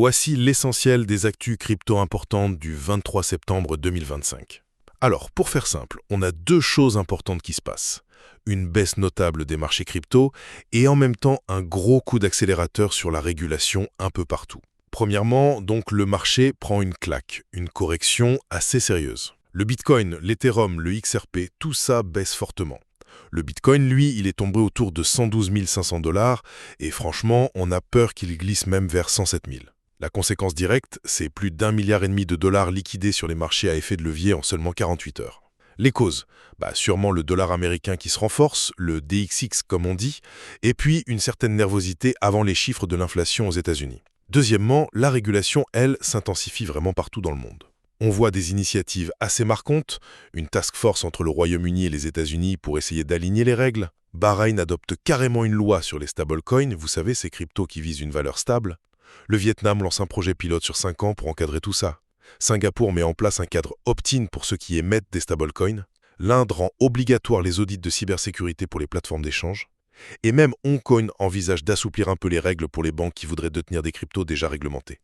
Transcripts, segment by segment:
Voici l'essentiel des actus crypto importantes du 23 septembre 2025. Alors, pour faire simple, on a deux choses importantes qui se passent. Une baisse notable des marchés crypto et en même temps un gros coup d'accélérateur sur la régulation un peu partout. Premièrement, donc le marché prend une claque, une correction assez sérieuse. Le Bitcoin, l'Ethereum, le XRP, tout ça baisse fortement. Le Bitcoin, lui, il est tombé autour de 112 500 $ et franchement, on a peur qu'il glisse même vers 107 000. La conséquence directe, c'est plus d'1,5 milliard de dollars liquidés sur les marchés à effet de levier en seulement 48 heures. Les causes, sûrement le dollar américain qui se renforce, le DXX comme on dit, et puis une certaine nervosité avant les chiffres de l'inflation aux États-Unis. Deuxièmement, la régulation, elle, s'intensifie vraiment partout dans le monde. On voit des initiatives assez marquantes, une task force entre le Royaume-Uni et les États-Unis pour essayer d'aligner les règles. Bahreïn adopte carrément une loi sur les stablecoins, vous savez, ces cryptos qui visent une valeur stable. Le Vietnam lance un projet pilote sur 5 ans pour encadrer tout ça. Singapour met en place un cadre opt-in pour ceux qui émettent des stablecoins. L'Inde rend obligatoire les audits de cybersécurité pour les plateformes d'échange. Et même Hong Kong envisage d'assouplir un peu les règles pour les banques qui voudraient détenir des cryptos déjà réglementés.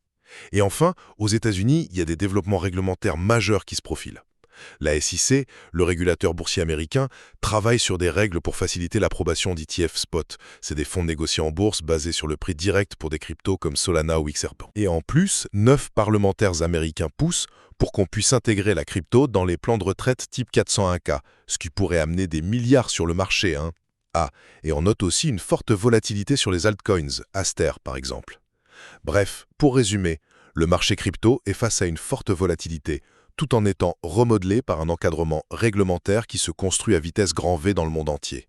Et enfin, aux États-Unis, il y a des développements réglementaires majeurs qui se profilent. La SEC, le régulateur boursier américain, travaille sur des règles pour faciliter l'approbation d'ETF spot. C'est des fonds négociés en bourse basés sur le prix direct pour des cryptos comme Solana ou XRP. Et en plus, 9 parlementaires américains poussent pour qu'on puisse intégrer la crypto dans les plans de retraite type 401K, ce qui pourrait amener des milliards sur le marché. Et on note aussi une forte volatilité sur les altcoins, Aster par exemple. Bref, pour résumer, le marché crypto est face à une forte volatilité, tout en étant remodelé par un encadrement réglementaire qui se construit à vitesse grand V dans le monde entier.